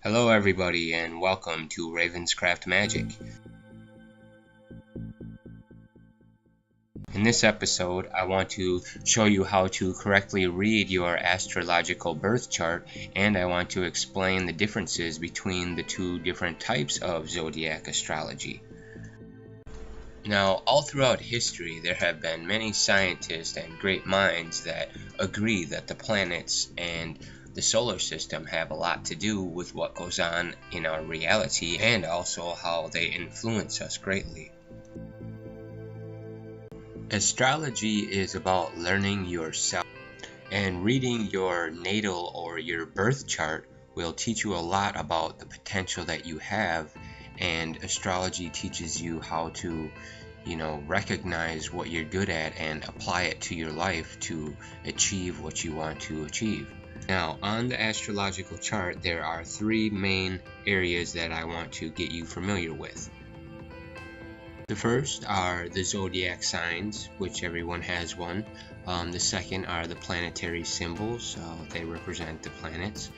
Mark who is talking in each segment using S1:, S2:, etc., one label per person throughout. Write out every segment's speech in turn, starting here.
S1: Hello everybody and welcome to RavenzCraft Magick. In this episode, I want to show you how to correctly read your astrological birth chart, and I want to explain the differences between the two different types of zodiac astrology. Now, all throughout history, there have been many scientists and great minds that agree that the planets and the solar system have a lot to do with what goes on in our reality and also how they influence us greatly. Astrology is about learning yourself, and reading your natal or your birth chart will teach you a lot about the potential that you have, and astrology teaches you how to recognize what you're good at and apply it to your life to achieve what you want to achieve. Now, on the astrological chart, there are three main areas that I want to get you familiar with. The first are the zodiac signs, which everyone has one. The second are the planetary symbols. They represent the planets.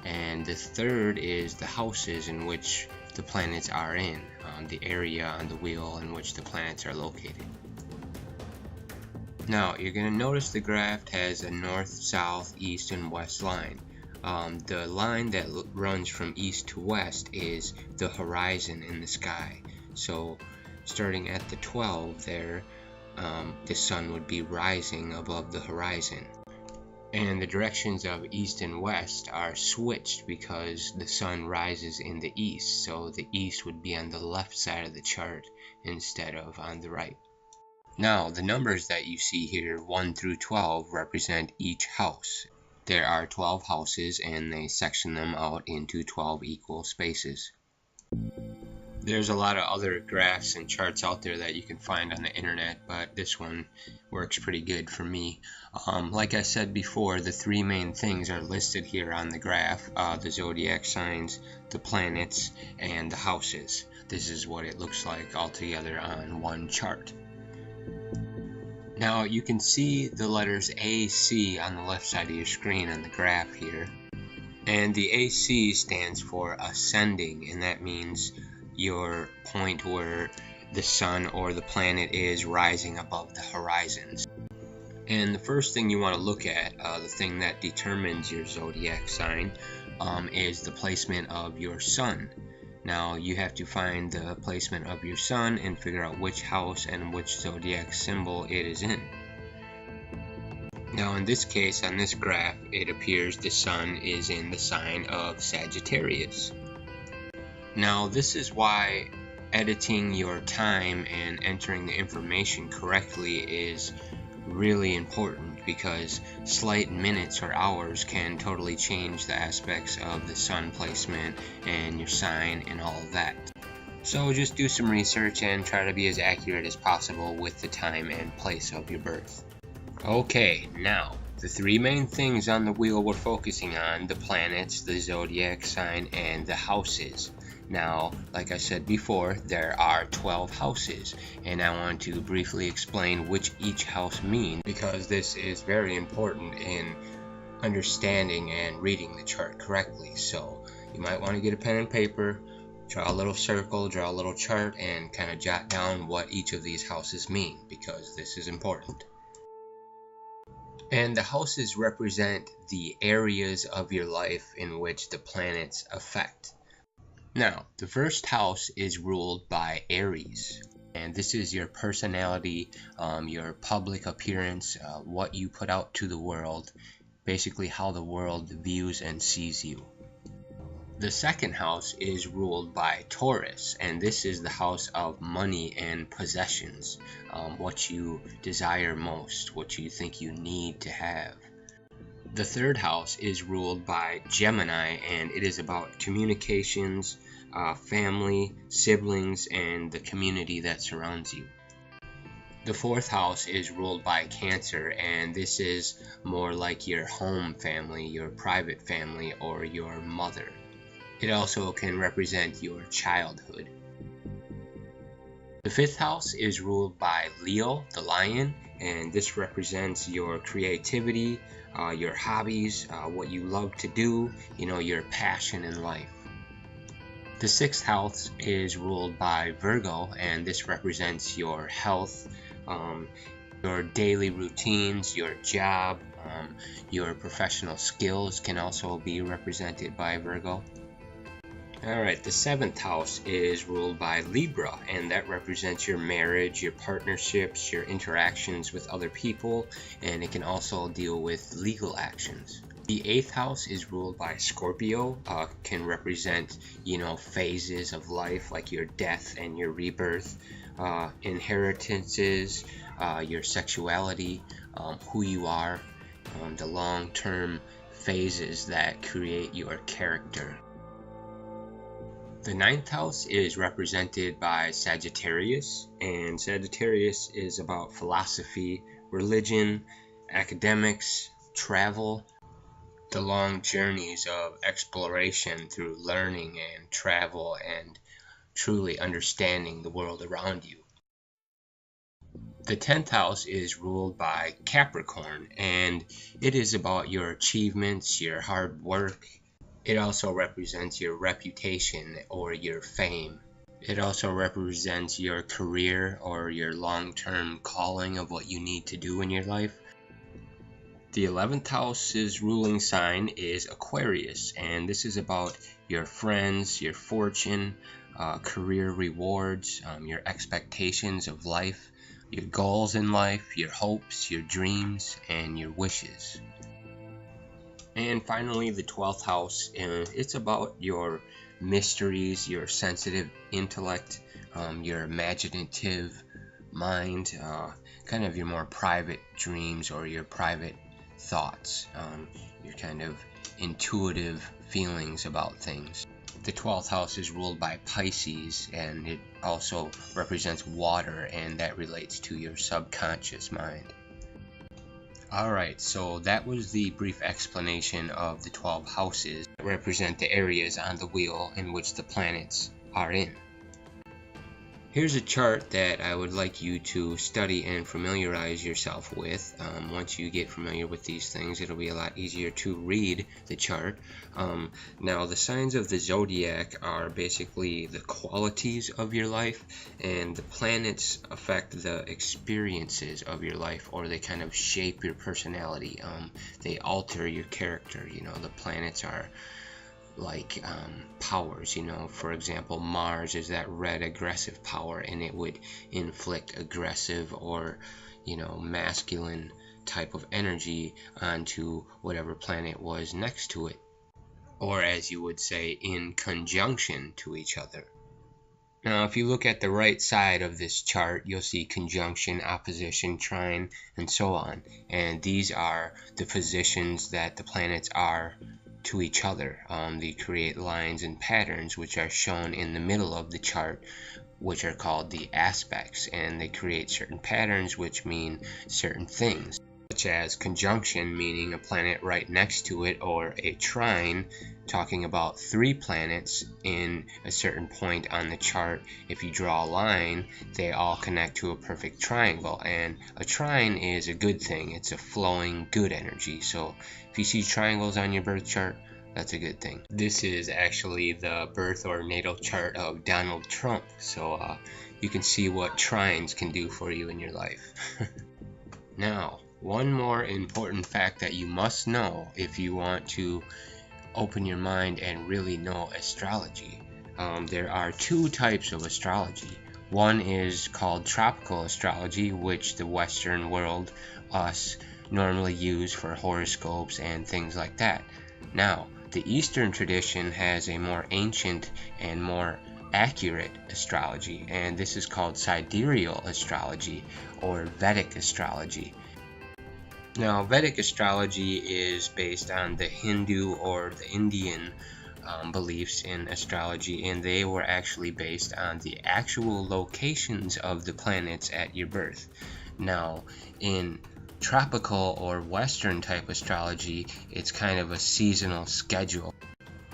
S1: And the third is the houses in which the planets are in, the area on the wheel in which the planets are located. Now, you're going to notice the graph has a north, south, east, and west line. The line that runs from east to west is the horizon in the sky. So, starting at the 12 there, the sun would be rising above the horizon. And the directions of east and west are switched because the sun rises in the east, so the east would be on the left side of the chart instead of on the right. Now, the numbers that you see here, 1 through 12, represent each house. There are 12 houses and they section them out into 12 equal spaces. There's a lot of other graphs and charts out there that you can find on the internet, but this one works pretty good for me. Like I said before, the three main things are listed here on the graph: the zodiac signs, the planets, and the houses. This is what it looks like all together on one chart. Now, you can see the letters AC on the left side of your screen on the graph here. And the AC stands for ascending, and that means your point where the sun or the planet is rising above the horizons. And the first thing you want to look at, the thing that determines your zodiac sign, is the placement of your sun. Now, you have to find the placement of your sun and figure out which house and which zodiac symbol it is in. Now, in this case, on this graph, it appears the sun is in the sign of Sagittarius. Now, this is why editing your time and entering the information correctly is really important, because slight minutes or hours can totally change the aspects of the sun placement and your sign and all of that. So just do some research and try to be as accurate as possible with the time and place of your birth. Okay, now, the three main things on the wheel we're focusing on: the planets, the zodiac sign, and the houses. Now, like I said before, there are 12 houses, and I want to briefly explain which each house means, because this is very important in understanding and reading the chart correctly. So you might want to get a pen and paper, draw a little circle, draw a little chart, and kind of jot down what each of these houses mean, because this is important. And the houses represent the areas of your life in which the planets affect. Now, the first house is ruled by Aries, and this is your personality, your public appearance, what you put out to the world, basically how the world views and sees you. The second house is ruled by Taurus, and this is the house of money and possessions, what you desire most, what you think you need to have. The third house is ruled by Gemini, and it is about communications, family, siblings, and the community that surrounds you. The fourth house is ruled by Cancer, and this is more like your home family, your private family, or your mother. It also can represent your childhood. The fifth house is ruled by Leo, the lion, and this represents your creativity, your hobbies, what you love to do, your passion in life. The 6th house is ruled by Virgo, and this represents your health, your daily routines, your job, your professional skills can also be represented by Virgo. Alright, the 7th house is ruled by Libra, and that represents your marriage, your partnerships, your interactions with other people, and it can also deal with legal actions. The 8th house is ruled by Scorpio, can represent, phases of life like your death and your rebirth, inheritances, your sexuality, who you are, the long-term phases that create your character. The 9th house is represented by Sagittarius, and Sagittarius is about philosophy, religion, academics, travel, the long journeys of exploration through learning and travel and truly understanding the world around you. The 10th house is ruled by Capricorn, and it is about your achievements, your hard work. It also represents your reputation or your fame. It also represents your career or your long-term calling of what you need to do in your life. The 11th house's ruling sign is Aquarius, and this is about your friends, your fortune, career rewards, your expectations of life, your goals in life, your hopes, your dreams, and your wishes. And finally, the 12th house, it's about your mysteries, your sensitive intellect, your imaginative mind, kind of your more private dreams or your private thoughts, your kind of intuitive feelings about things. The 12th house is ruled by Pisces, and it also represents water, and that relates to your subconscious mind. Alright, so that was the brief explanation of the 12 houses that represent the areas on the wheel in which the planets are in. Here's a chart that I would like you to study and familiarize yourself with. Once you get familiar with these things, it'll be a lot easier to read the chart. Now, the signs of the zodiac are basically the qualities of your life, and the planets affect the experiences of your life, or they kind of shape your personality. They alter your character. The planets are like powers. For example, Mars is that red aggressive power, and it would inflict aggressive or masculine type of energy onto whatever planet was next to it, or as you would say, in conjunction to each other. Now, if you look at the right side of this chart, you'll see conjunction, opposition, trine, and so on, and these are the positions that the planets are to each other. They create lines and patterns which are shown in the middle of the chart, which are called the aspects, and they create certain patterns which mean certain things, such as conjunction meaning a planet right next to it, or a trine talking about 3 planets in a certain point on the chart. If you draw a line, they all connect to a perfect triangle, and a trine is a good thing. It's a flowing good energy. So if you see triangles on your birth chart, that's a good thing. This is actually the birth or natal chart of Donald Trump, so you can see what trines can do for you in your life. Now, one more important fact that you must know if you want to open your mind and really know astrology. There are 2 types of astrology. One is called tropical astrology, which the Western world, us, normally use for horoscopes and things like that. Now, the Eastern tradition has a more ancient and more accurate astrology, and this is called sidereal astrology or Vedic astrology. Now, Vedic astrology is based on the Hindu or the Indian beliefs in astrology, and they were actually based on the actual locations of the planets at your birth. Now, in tropical or Western type astrology, it's kind of a seasonal schedule.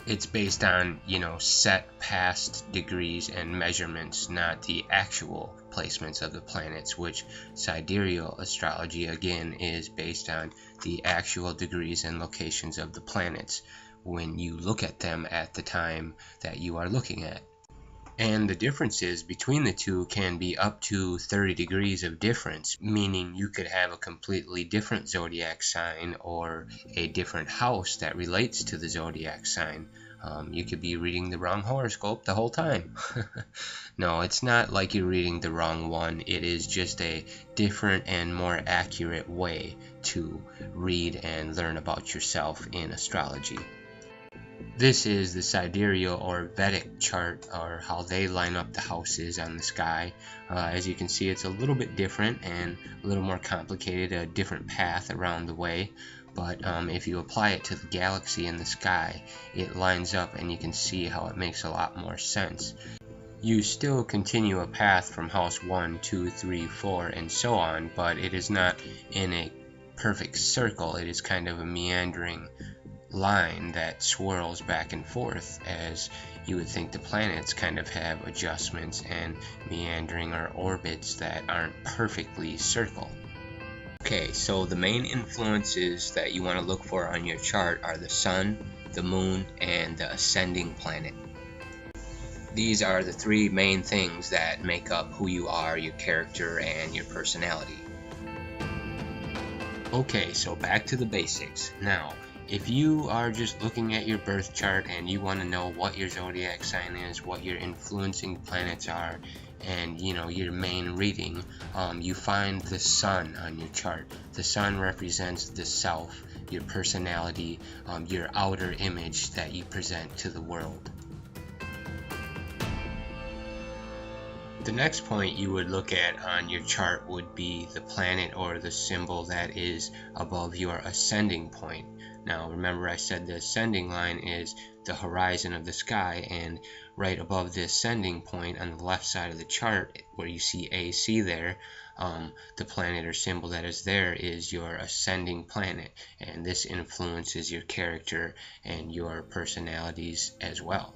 S1: It's based on, set past degrees and measurements, not the actual placements of the planets, which sidereal astrology, again, is based on the actual degrees and locations of the planets, when you look at them at the time that you are looking at. And the differences between the two can be up to 30 degrees of difference, meaning you could have a completely different zodiac sign or a different house that relates to the zodiac sign. You could be reading the wrong horoscope the whole time. No, it's not like you're reading the wrong one. It is just a different and more accurate way to read and learn about yourself in astrology. This is the sidereal or Vedic chart, or how they line up the houses on the sky. As you can see, it's a little bit different and a little more complicated, a different path around the way. But if you apply it to the galaxy in the sky, it lines up and you can see how it makes a lot more sense. You still continue a path from house 1, 2, 3, 4, and so on, but it is not in a perfect circle. It is kind of a meandering line that swirls back and forth, as you would think the planets kind of have adjustments and meandering or orbits that aren't perfectly circle. Okay, so the main influences that you want to look for on your chart are the sun, the moon, and the ascending planet. These are the three main things that make up who you are, your character, and your personality. Okay, so back to the basics. Now, if you are just looking at your birth chart and you want to know what your zodiac sign is, what your influencing planets are, and your main reading, you find the sun on your chart. The sun represents the self, your personality, your outer image that you present to the world. The next point you would look at on your chart would be the planet or the symbol that is above your ascending point. Now remember, I said the ascending line is the horizon of the sky, and right above the ascending point on the left side of the chart where you see AC there, the planet or symbol that is there is your ascending planet, and this influences your character and your personalities as well.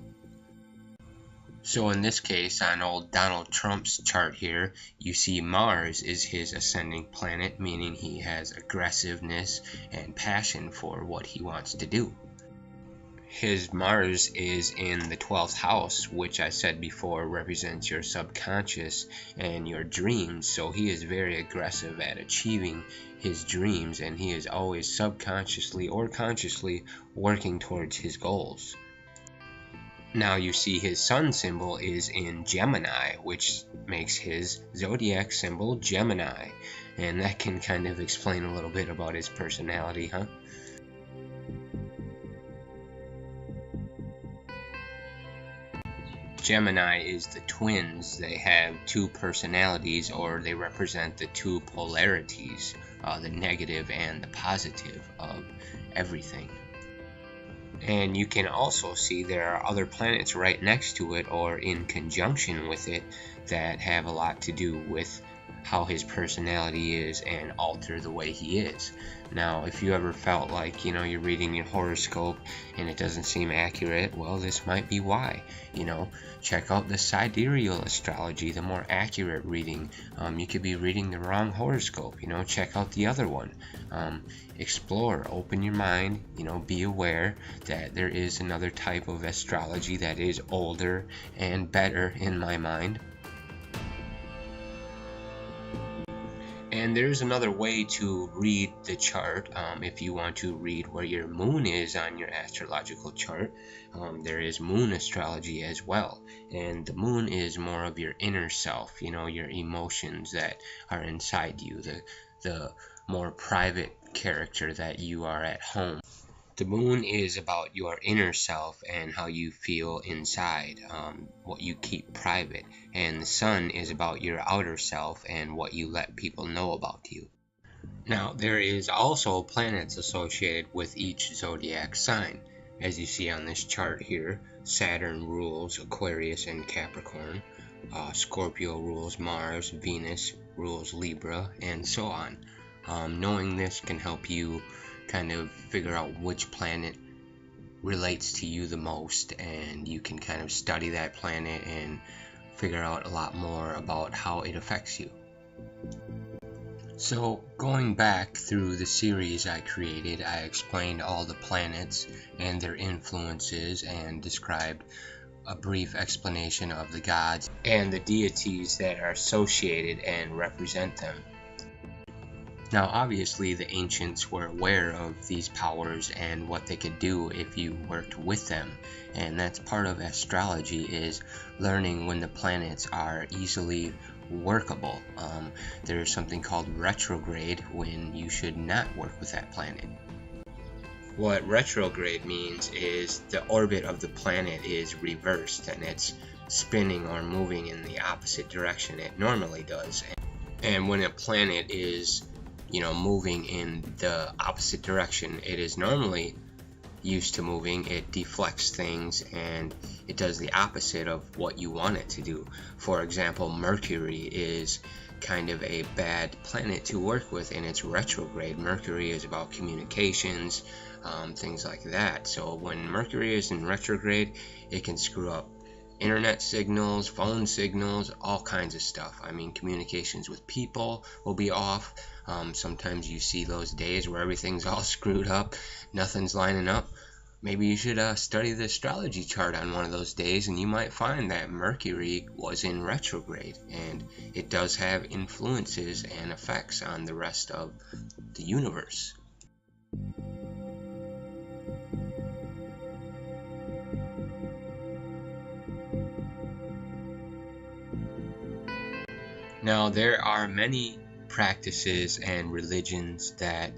S1: So in this case, on old Donald Trump's chart here, you see Mars is his ascending planet, meaning he has aggressiveness and passion for what he wants to do. His Mars is in the 12th house, which I said before represents your subconscious and your dreams, so he is very aggressive at achieving his dreams, and he is always subconsciously or consciously working towards his goals. Now you see his sun symbol is in Gemini, which makes his zodiac symbol Gemini, and that can kind of explain a little bit about his personality, huh? Gemini is the twins. They have two personalities, or they represent the two polarities, the negative and the positive of everything. And you can also see there are other planets right next to it or in conjunction with it that have a lot to do with how his personality is and alter the way he is. Now, if you ever felt like, you're reading your horoscope and it doesn't seem accurate, well, this might be why. Check out the sidereal astrology, the more accurate reading. You could be reading the wrong horoscope, check out the other one. Explore, open your mind, be aware that there is another type of astrology that is older and better in my mind. And there's another way to read the chart. If you want to read where your moon is on your astrological chart, there is moon astrology as well. And the moon is more of your inner self, your emotions that are inside you, the more private character that you are at home. The moon is about your inner self and how you feel inside, what you keep private. And the sun is about your outer self and what you let people know about you. Now, there is also planets associated with each zodiac sign. As you see on this chart here, Saturn rules Aquarius and Capricorn. Scorpio rules Mars, Venus rules Libra, and so on. Knowing this can help you kind of figure out which planet relates to you the most, and you can kind of study that planet and figure out a lot more about how it affects you. So going back through the series I created, I explained all the planets and their influences and described a brief explanation of the gods and the deities that are associated and represent them. Now obviously the ancients were aware of these powers and what they could do if you worked with them, and that's part of astrology, is learning when the planets are easily workable. There's something called retrograde, when you should not work with that planet. What retrograde means is the orbit of the planet is reversed and it's spinning or moving in the opposite direction it normally does. And when a planet is moving in the opposite direction it is normally used to moving, it deflects things and it does the opposite of what you want it to do. For example, Mercury is kind of a bad planet to work with in its retrograde. Mercury is about communications, things like that. So when Mercury is in retrograde, it can screw up internet signals, phone signals, all kinds of stuff. I mean, communications with people will be off. Sometimes you see those days where everything's all screwed up, nothing's lining up. Maybe you should study the astrology chart on one of those days, and you might find that Mercury was in retrograde, and it does have influences and effects on the rest of the universe. Now, there are many practices and religions that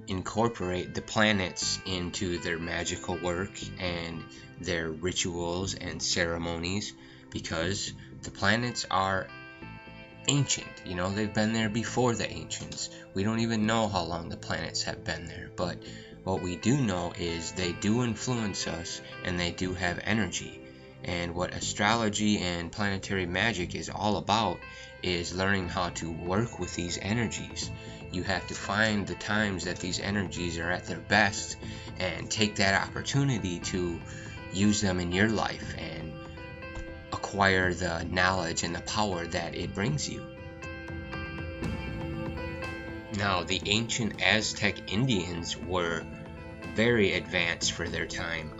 S1: incorporate the planets into their magical work and their rituals and ceremonies, because the planets are ancient. They've been there before the ancients. We don't even know how long the planets have been there, but what we do know is they do influence us and they do have energy. And what astrology and planetary magic is all about is learning how to work with these energies. You have to find the times that these energies are at their best and take that opportunity to use them in your life and acquire the knowledge and the power that it brings you. Now, the ancient Aztec Indians were very advanced for their time.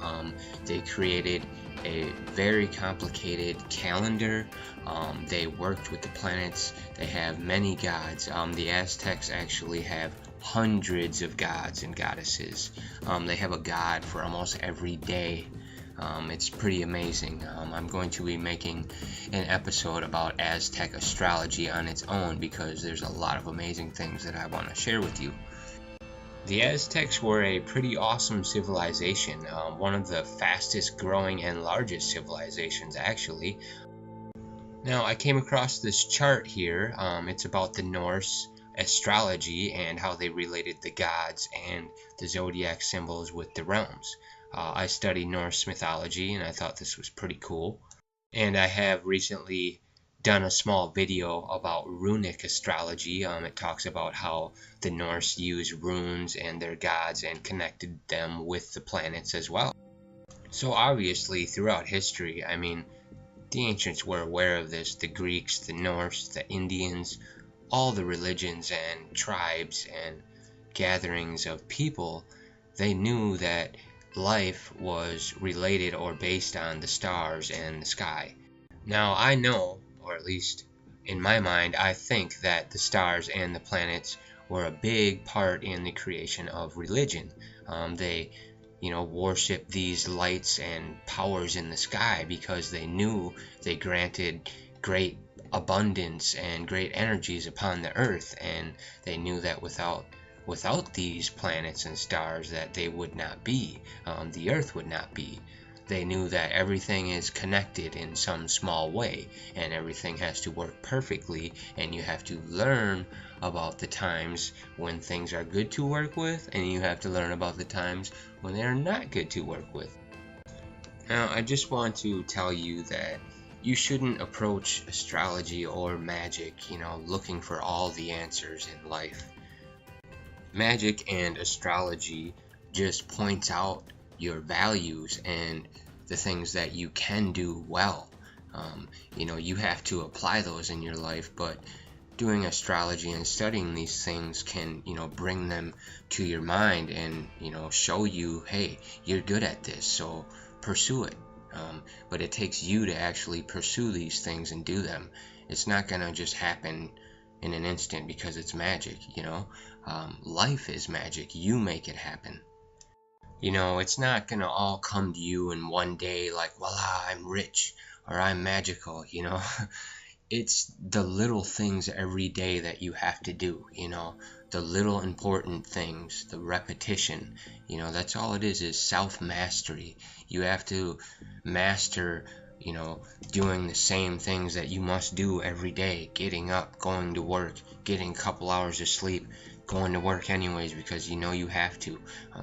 S1: They created a very complicated calendar. They worked with the planets. They have many gods. The Aztecs actually have hundreds of gods and goddesses. They have a god for almost every day. It's pretty amazing. I'm going to be making an episode about Aztec astrology on its own, because there's a lot of amazing things that I want to share with you. The Aztecs were a pretty awesome civilization, one of the fastest growing and largest civilizations actually. Now, I came across this chart here. It's about the Norse astrology and how they related the gods and the zodiac symbols with the realms. I study Norse mythology and I thought this was pretty cool. And I have recently done a small video about runic astrology. It talks about how the Norse used runes and their gods and connected them with the planets as well. So obviously throughout history, the ancients were aware of this. The Greeks, the Norse, the Indians, all the religions and tribes and gatherings of people, they knew that life was related or based on the stars and the sky. Now, I know, or at least in my mind, I think that the stars and the planets were a big part in the creation of religion. They worship these lights and powers in the sky because they knew they granted great abundance and great energies upon the earth, and they knew that without these planets and stars that they would not be, the earth would not be. They knew that everything is connected in some small way and everything has to work perfectly, and you have to learn about the times when things are good to work with, and you have to learn about the times when they are not good to work with. Now, I just want to tell you that you shouldn't approach astrology or magic, looking for all the answers in life. Magic and astrology just points out your values and the things that you can do well. You have to apply those in your life, but doing astrology and studying these things can, bring them to your mind and, show you, hey, you're good at this, so pursue it. But it takes you to actually pursue these things and do them. It's not gonna just happen in an instant because it's magic, life is magic. You make it happen. It's not gonna all come to you in one day like, voila, I'm rich or I'm magical, It's the little things every day that you have to do, the little important things, the repetition, that's all it is self-mastery. You have to master, doing the same things that you must do every day, getting up, going to work, getting a couple hours of sleep, going to work anyways because you have to.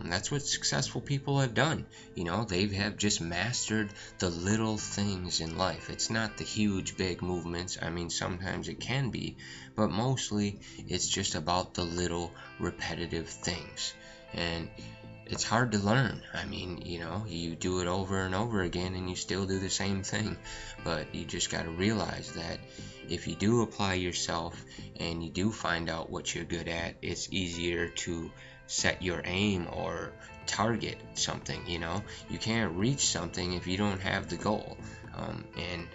S1: That's what successful people have done. They have just mastered the little things in life. It's not the huge big movements. I mean, sometimes it can be, but mostly it's just about the little repetitive things. And it's hard to learn. I mean, you do it over and over again and you still do the same thing. But you just got to realize that if you do apply yourself and you do find out what you're good at, it's easier to set your aim or target something. You can't reach something if you don't have the goal. And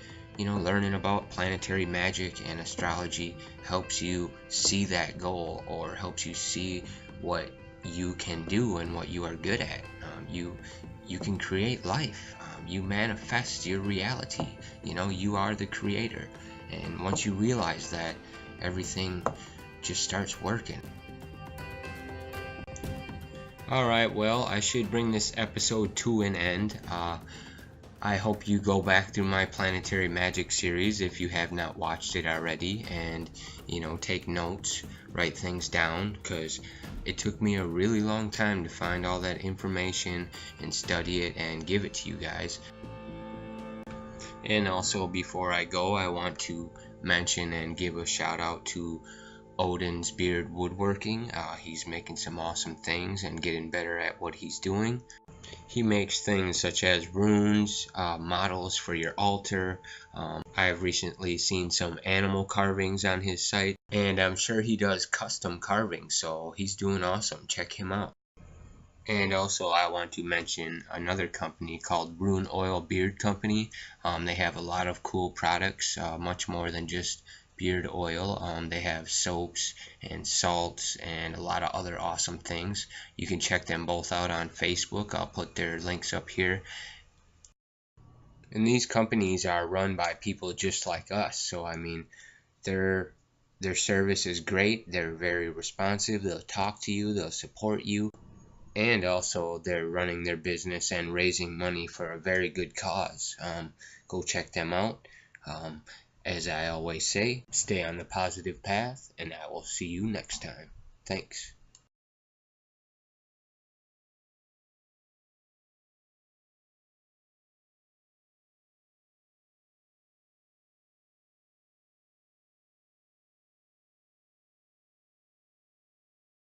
S1: learning about planetary magic and astrology helps you see that goal, or helps you see what you can do and what you are good at. You can create life. You manifest your reality. You are the creator. And once you realize that, everything just starts working. Alright, well, I should bring this episode to an end. I hope you go back through my Planetary Magic series if you have not watched it already, and take notes, write things down, because it took me a really long time to find all that information and study it and give it to you guys. And also, before I go, I want to mention and give a shout out to Odin's Beard Woodworking. He's making some awesome things and getting better at what he's doing. He makes things such as runes, models for your altar. I've recently seen some animal carvings on his site, and I'm sure he does custom carving, so he's doing awesome. Check him out. And also, I want to mention another company called Rune Oil Beard Company. They have a lot of cool products, much more than just beard oil. They have soaps and salts and a lot of other awesome things. You can check them both out on Facebook. I'll put their links up here. And these companies are run by people just like us. So I mean, their service is great. They're very responsive. They'll talk to you. They'll support you. And also, they're running their business and raising money for a very good cause. Go check them out. As I always say, stay on the positive path, and I will see you next time. Thanks.